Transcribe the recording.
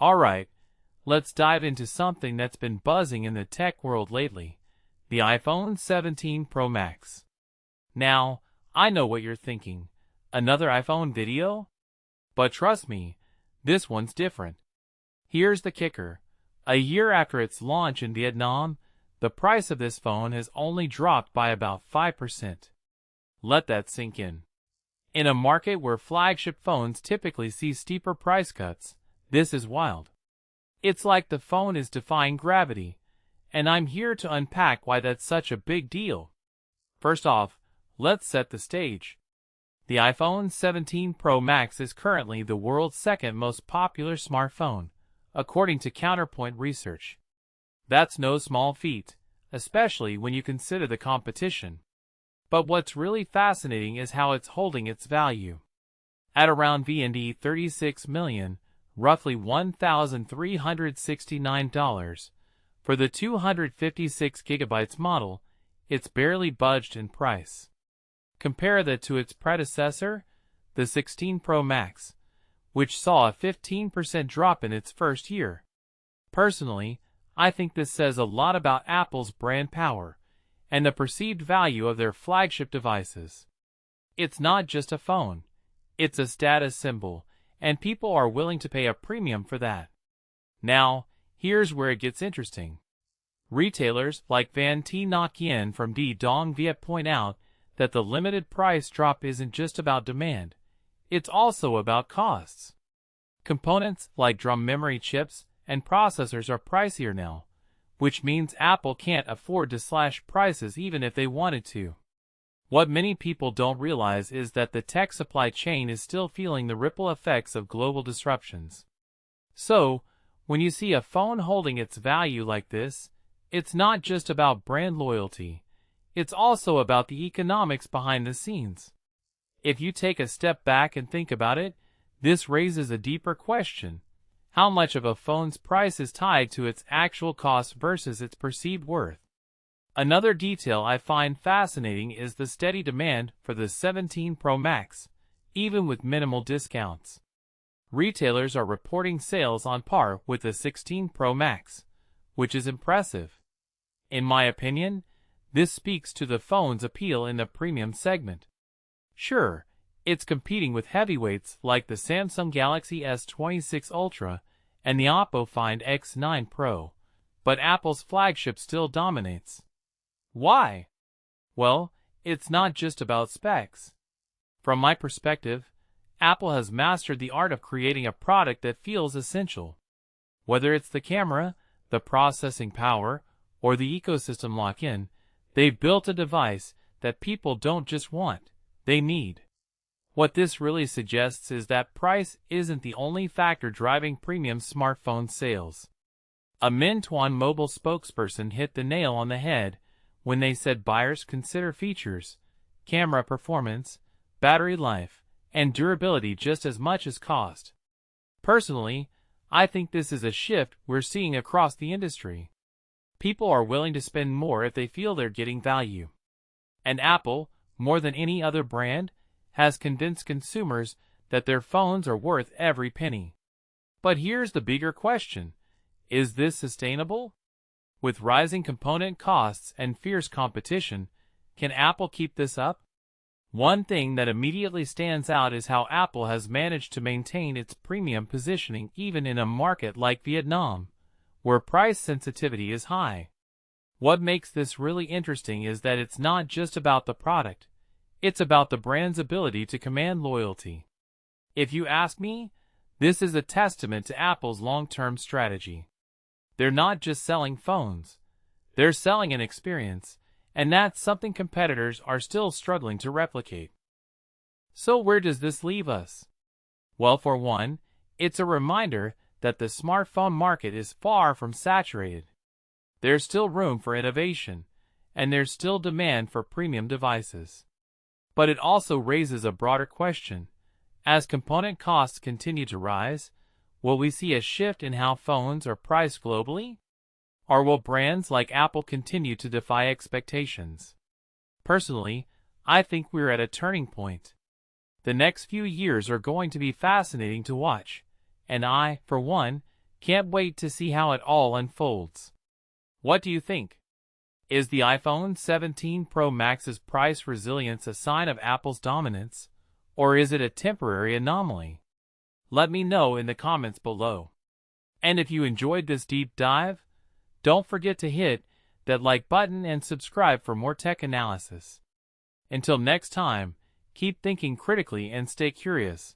Alright, let's dive into something that's been buzzing in the tech world lately, the iPhone 17 Pro Max. Now, I know what you're thinking, another iPhone video? But trust me, this one's different. Here's the kicker. A year after its launch in Vietnam, the price of this phone has only dropped by about 5%. Let that sink in. In a market where flagship phones typically see steeper price cuts, this is wild. It's like the phone is defying gravity, and I'm here to unpack why that's such a big deal. First off, let's set the stage. The iPhone 17 Pro Max is currently the world's second most popular smartphone, according to Counterpoint Research. That's no small feat, especially when you consider the competition. But what's really fascinating is how it's holding its value. At around $36 million, roughly $1,369, for the 256 GB model, it's barely budged in price. Compare that to its predecessor, the 16 Pro Max, which saw a 15% drop in its first year. Personally, I think this says a lot about Apple's brand power and the perceived value of their flagship devices. It's not just a phone, it's a status symbol, and people are willing to pay a premium for that. Now, here's where it gets interesting. Retailers like Van T Ngoc Yen from D Dong Viet point out that the limited price drop isn't just about demand, it's also about costs. Components like DRAM memory chips and processors are pricier now, which means Apple can't afford to slash prices even if they wanted to. What many people don't realize is that the tech supply chain is still feeling the ripple effects of global disruptions. So, when you see a phone holding its value like this, it's not just about brand loyalty, it's also about the economics behind the scenes. If you take a step back and think about it, this raises a deeper question. How much of a phone's price is tied to its actual cost versus its perceived worth? Another detail I find fascinating is the steady demand for the 17 Pro Max, even with minimal discounts. Retailers are reporting sales on par with the 16 Pro Max, which is impressive. In my opinion, this speaks to the phone's appeal in the premium segment. Sure, it's competing with heavyweights like the Samsung Galaxy S26 Ultra and the Oppo Find X9 Pro, but Apple's flagship still dominates. Why? Well, it's not just about specs. From my perspective, Apple has mastered the art of creating a product that feels essential. Whether it's the camera, the processing power, or the ecosystem lock-in, they've built a device that people don't just want, they need. What this really suggests is that price isn't the only factor driving premium smartphone sales. A Mintuan Mobile spokesperson hit the nail on the head when they said buyers consider features, camera performance, battery life, and durability just as much as cost. Personally, I think this is a shift we're seeing across the industry. People are willing to spend more if they feel they're getting value. And Apple, more than any other brand, has convinced consumers that their phones are worth every penny. But here's the bigger question. Is this sustainable? With rising component costs and fierce competition, can Apple keep this up? One thing that immediately stands out is how Apple has managed to maintain its premium positioning even in a market like Vietnam, where price sensitivity is high. What makes this really interesting is that it's not just about the product, it's about the brand's ability to command loyalty. If you ask me, this is a testament to Apple's long-term strategy. They're not just selling phones, they're selling an experience, and that's something competitors are still struggling to replicate. So where does this leave us? Well, for one, it's a reminder that the smartphone market is far from saturated. There's still room for innovation, and there's still demand for premium devices. But it also raises a broader question. As component costs continue to rise, will we see a shift in how phones are priced globally? Or will brands like Apple continue to defy expectations? Personally, I think we're at a turning point. The next few years are going to be fascinating to watch, and I, for one, Can't wait to see how it all unfolds. What do you think? Is the iPhone 17 Pro Max's price resilience a sign of Apple's dominance, or is it a temporary anomaly? Let me know in the comments below. And if you enjoyed this deep dive, don't forget to hit that like button and subscribe for more tech analysis. Until next time, keep thinking critically and stay curious.